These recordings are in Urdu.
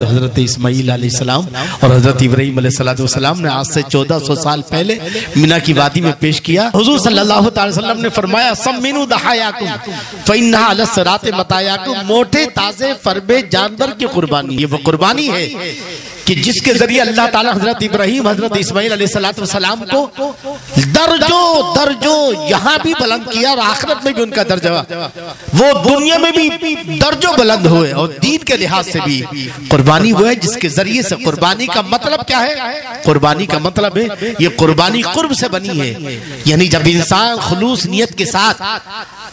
حضرت اسماعیل علیہ السلام اور حضرت ابراہیم علیہ السلام نے آج سے 1400 سال پہلے منی کی وادی میں پیش کیا۔ حضور صلی اللہ علیہ وسلم نے فرمایا سمنوا ضحایاکم فإنها علی الصراط مطایاکم، موٹے تازے فربے جانور کی قربانی، یہ وہ قربانی ہے کہ جس کے ذریعے اللہ تعالیٰ حضرت ابراہیم حضرت اسماعیل علیہ السلام کو درجو یہاں بھی بلند کیا اور آخرت میں بھی ان کا درجہ وہ دنیا میں بھی درجو بلند ہوئے، اور دین کے لحاظ سے بھی قربانی وہ ہے جس کے ذریعے سے قربانی کا مطلب کیا ہے؟ قربانی کا مطلب ہے یہ قربانی قرب سے بنی ہے، یعنی جب انسان خلوص نیت کے ساتھ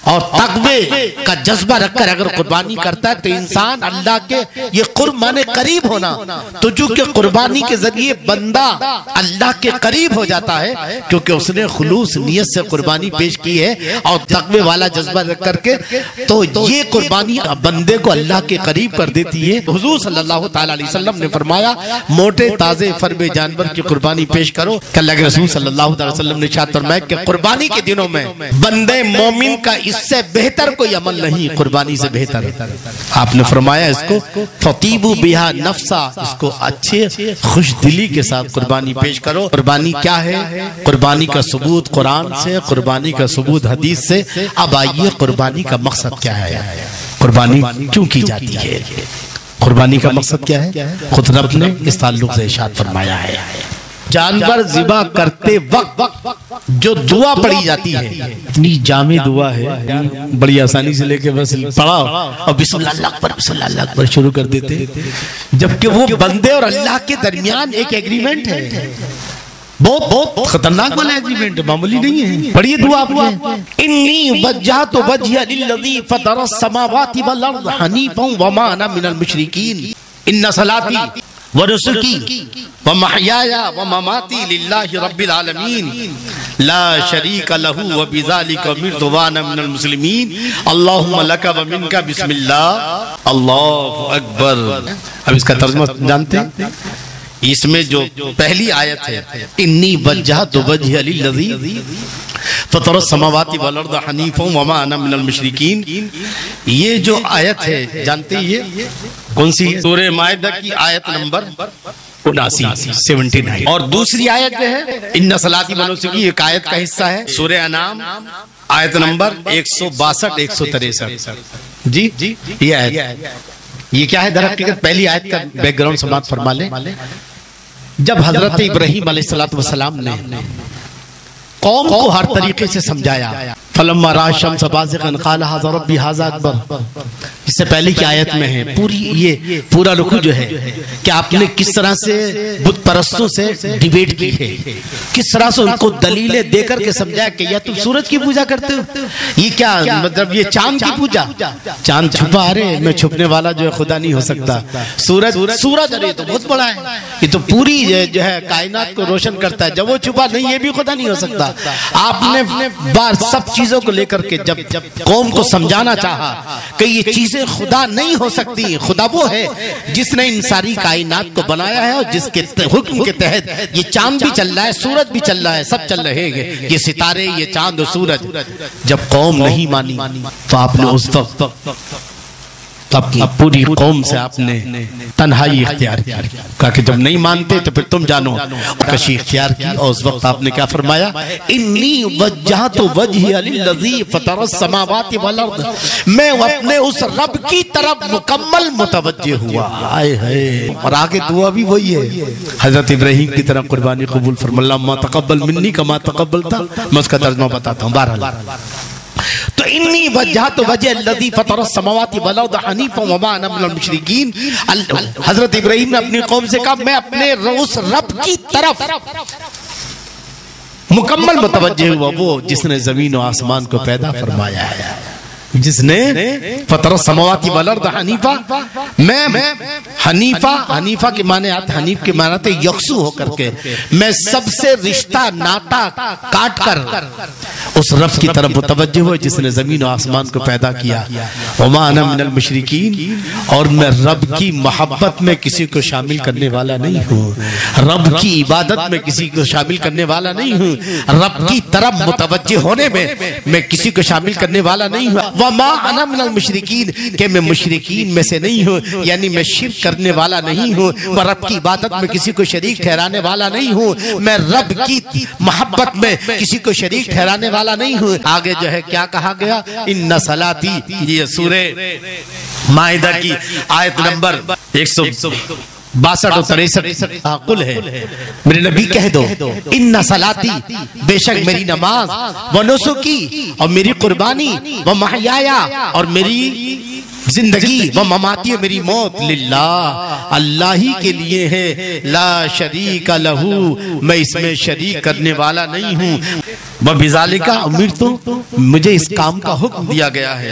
اور تقوی کا جذبہ رکھ کر اگر قربانی کرتا ہے تو انسان اللہ کے یہ قرب مانے قریب ہونا، تو چونکہ قربانی کے ذریعے بندہ اللہ کے قریب ہو جاتا ہے کیونکہ اس نے خلوص نیت سے قربانی پیش کی ہے اور تقوی والا جذبہ رکھ کر کے، تو یہ قربانی بندے کو اللہ کے قریب کر دیتی ہے۔ حضور صلی اللہ تعالیٰ علیہ وسلم نے فرمایا موٹے تازے فربے جانور کی قربانی پیش کرو کہ اللہ کے رسول صلی اللہ تعالیٰ وسلم نے ارشاد فرمایا کہ قربانی کے دنوں میں بندے مومن کا اس سے بہتر کوئی عمل نہیں، قربانی سے بہتر۔ آپ نے فرمایا اس کو فطیبوا بہا نفسا، اس کو اچھے خوش دلی کے ساتھ قربانی پیش کرو۔ قربانی کیا ہے؟ قربانی کا ثبوت قرآن سے، قربانی کا ثبوت حدیث سے۔ اب آئیے قربانی کا مقصد کیا ہے، قربانی کیوں کی جاتی ہے؟ قربانی کا مقصد کیا ہے؟ خود رب نے اس تعلق سے ارشاد فرمایا ہے جانور ذبح کرتے وقت جو دعا پڑھی جاتی ہے، اتنی جامع دعا ہے، بڑی آسانی سے لے کے بس پڑھا اور بسم اللہ اکبر بسم اللہ اکبر شروع کر دیتے، جبکہ وہ بندے اور اللہ کے درمیان ایک ایگریمنٹ ہے، بہت خطرناک والا ایگریمنٹ ہے، معمولی نہیں ہے۔ پڑھیے دعا آپ انی وجہت وجہی للذی فطر السماوات والارض حنیفا وما انا من المشرکین ان صلاتی ونسکی ومحیای ومماتی للہ رب العالمین لا شریک لہ وبذالک امرت وانا من المسلمین اللہم لک ومنک بسم اللہ اللہ اکبر۔ اب اس کا ترجمہ جانتے ہیں؟ اس میں جو پہلی آیت ہے انی وجہت وجہی للذی فطر السماوات والارض حنیفا وما انا من المشرکین، یہ جو آیت ہے جانتے ہیں یہ کون سی ہے؟ سورہ مائدہ کی آیت نمبر 79 اور دوسری آیت جو ہے ان صلاتی و نسکی، ایک آیت کا حصہ ہے سورہ انعام آیت نمبر 162 163۔ جی یہ آیت یہ کیا ہے؟ در حقیقت پہلی آیت کا بیک گراؤنڈ سماعت فرما لیں۔ جب حضرت ابراہیم علیہ السلام نے قوم کو ہر طریقے سے سمجھایا فلما رأى الشمس بازغا قال هذا ربي هذا اکبر، اس سے پہلے کی آیت میں ہے یہ پورا رکوع جو ہے کہ آپ نے کس طرح سے بت پرستوں سے ڈیبیٹ کی ہے، کس طرح سے ان کو دلیلیں دے کر کے سمجھایا کہ یا تم سورج کی پوجا کرتے ہو، یہ کیا مطلب یہ چاند کی پوجا، چاند چھپا رہے میں چھپنے والا جو ہے خدا نہیں ہو سکتا، سورج ارے تو بہت بڑا ہے، یہ تو پوری جو ہے کائنات کو روشن کرتا ہے، جب وہ چھپا نہیں یہ بھی خدا نہیں ہو سکتا۔ آپ نے بار سب چیزوں کو لے کر کے جب قوم کو سمجھانا چاہا کہ یہ چیزیں خدا نہیں ہو سکتی، خدا وہ ہے جس نے ان ساری کائنات کو بنایا ہے اور جس کے حکم کے تحت یہ چاند بھی چل رہا ہے، سورج بھی چل رہا ہے، سب چل رہے ہیں، یہ ستارے یہ چاند اور سورج۔ جب قوم نہیں مانی تو آپ نے اس وقت پوری قوم سے آپ نے تنہائی اختیار کی، کہا کہ جب نہیں مانتے تو پھر تم جانو، کشی اختیار کی، اور اس وقت آپ نے کیا فرمایا انی وجہت وجہی للذی فطر السماوات والارض، میں اپنے اس رب کی طرف مکمل متوجہ ہوا۔ اور آگے دعا بھی وہی ہے، حضرت ابراہیم کی طرح قربانی قبول فرما اللہم تقبل منی کما تقبلتا، میں اس کا ترجمہ بتاتا ہوں۔ بہرحال تو انی وجہت وجہ الذی فطر السماوات والارض حنیفا وما انا من المشرکین، حضرت ابراہیم نے اپنی قوم سے کہا میں اپنے اس رب کی طرف مکمل متوجہ ہوا، وہ جس نے زمین و آسمان کو پیدا فرمایا ہے، جس نے فطر السماوات والارض حنیفا، میں حنیفہ کے معنی آتے، حنیف کے معنی آتے یکسو ہو کر کے، میں سب سے رشتہ ناتا کاٹ کر اس رب کی طرف متوجہ ہو جس نے زمین و آسمان کو پیدا کیا. وما انا من المشرکین، اور میں رب کی محبت میں کسی کو شامل کرنے والا نہیں ہوں، رب کی عبادت میں کسی کو شامل کرنے والا نہیں ہوں، رب کی طرف متوجہ ہونے میں کسی کو شامل کرنے والا نہیں ہوں. وما انا من المشرکین، کہ میں مشرکین میں سے نہیں ہوں، یعنی میں شرک کرنے والا نہیں ہوں، میں رب کی عبادت میں کسی کو شریک ٹھہرانے والا نہیں ہوں، میں رب کی محبت میں کسی کو شریک ٹھہرانے والا نہیں ہوں. آگے جو ہے کیا کہا گیا؟ ان صلاتی، یہ سورہ مائدہ کی آیت نمبر 162 اور 63 قل ہے، میرے نبی کہہ دو ان صلاتی، بے شک میری نماز، و نسکی، اور میری قربانی، و محیایا، اور میری زندگی، و مماتی، اور میری موت، للہ، اللہ ہی کے لیے ہے، لا شریک لہو، میں اس میں شریک کرنے والا نہیں ہوں. وَبِذَالِكَ أُمِرْتُ، مجھے اس کام کا حکم دیا گیا ہے.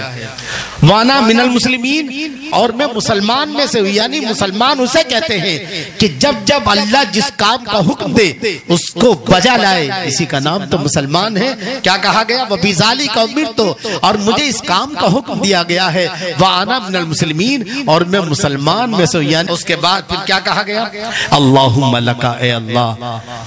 وَأَنَا مِنَ الْمُسْلِمِينَ، اور میں مسلمان میں سے ہوں. یعنی مسلمان اسے کہتے ہیں کہ جب اللہ جس کام کا حکم دے اس کو بجا لائے، اسی کا نام تو مسلمان ہے. کیا کہا گیا؟ وَبِذَالِكَ أُمِرْتُ، اور مجھے اس کام کا حکم دیا گیا ہے. وَأَنَا مِنَ الْمُسْلِمِينَ، اور میں مسلمان میں سے ہوں. یعنی اس کے بعد پھر کیا کہا گیا؟ اللہم لکا، اے اللہ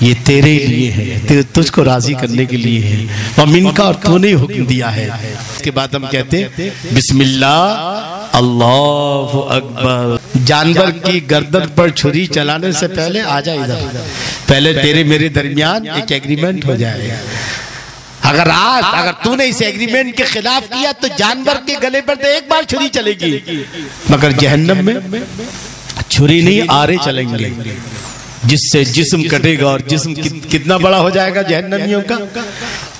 یہ تیرے لیے ہے، تجھ کو راضی کرنے کے لیے ہے، ومن کا، اور تو نے حکم دیا ہے. اس کے بعد ہم کہتے ہیں بسم اللہ اللہ اکبر. جانور کی گردن پر چھری چلانے سے پہلے آجا ادھر، پہلے تیرے میرے درمیان ایک ایگریمنٹ ہو جائے گا. اگر تو نے اس ایگریمنٹ کے خلاف کیا تو جانور کے گلے پر تو ایک بار چھری چلے گی، مگر جہنم میں چھری نہیں، آرے چلیں گے، جس سے جسم کٹے گا. اور جسم کتنا بڑا ہو جائے گا جہنمیوں کا؟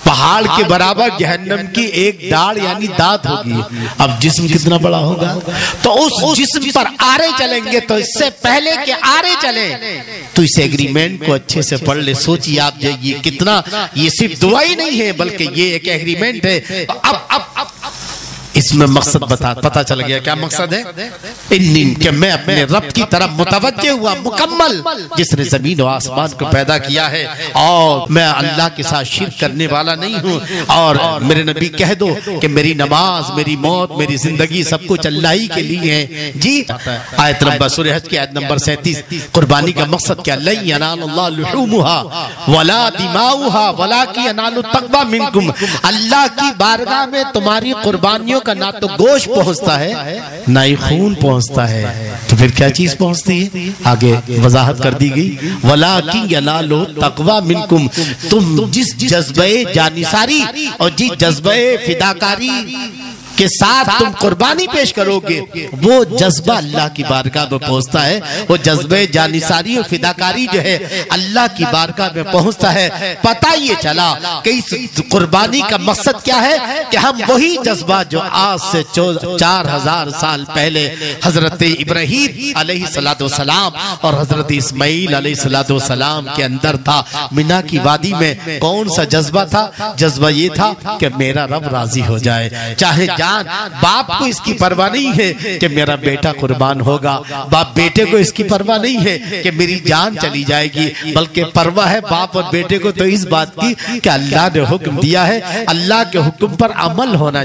پہاڑ کے برابر جہنم کی ایک ڈاڑ یعنی دانت ہوگی. اب جسم کتنا بڑا ہوگا؟ تو اس جسم پر آرے چلیں گے. تو اس سے پہلے کہ آرے چلیں تو اس ایگریمنٹ کو اچھے سے پڑھ لے. سوچیے آپ یہ کتنا، یہ صرف دعا ہی نہیں ہے بلکہ یہ ایک ایگریمنٹ ہے. اب اس میں مقصد پتا چل گیا. کیا مقصد ہے؟ کہ میں اپنے رب کی طرف متوجہ ہوا مکمل، جس نے زمین و آسمان کو پیدا کیا ہے، اور میں اللہ کے ساتھ شرک کرنے والا نہیں ہوں. اور میرے نبی کہہ دو کہ میری نماز، میری موت، میری زندگی سب کچھ اللہ ہی کے لیے ہے. جی آیت نمبر سورہ حج کی آیت نمبر 37. قربانی کا مقصد کیا؟ لن ینال اللہ لحومها ولا دماؤها ولکن ینال التقوی منکم. اللہ کی بارگاہ میں تمہاری قربانیوں کا نہ تو گوشت پہنچتا ہے نہ ہی خون پہنچتا ہے. تو پھر کیا چیز پہنچتی ہے؟ آگے وضاحت کر دی گئی. وَلَٰكِن يَنَالُ التَّقْوَىٰ مِنْكُمْ، تم جس جذبہ جانثاری اور جس جذبہ فداکاری کے ساتھ تم قربانی پیش کرو گے، وہ جذبہ اللہ کی بارگاہ میں پہنچتا ہے. وہ جذبہ جانثاری اور فداکاری جو ہے اللہ کی بارگاہ میں پہنچتا ہے. پتہ یہ چلا کہ اس قربانی کا مقصد کیا ہے؟ کہ ہم وہی جذبہ جو آج سے 4000 سال پہلے حضرت ابراہیم علیہ السلام اور حضرت اسماعیل علیہ السلام کے اندر تھا. مینا کی وادی میں کون سا جذبہ تھا؟ جذبہ یہ تھا کہ میرا رب راضی ہو جائے. چاہے باپ کو اس کی پرواہ نہیں ہے کہ میرا بیٹا قربان ہوگا، باپ بیٹے کو اس کی پرواہ نہیں ہے کہ میری جان چلی جائے گی، بلکہ پرواہ ہے باپ اور بیٹے کو تو اس بات کی کہ اللہ نے حکم دیا ہے، اللہ کے حکم پر عمل ہونا چاہیے.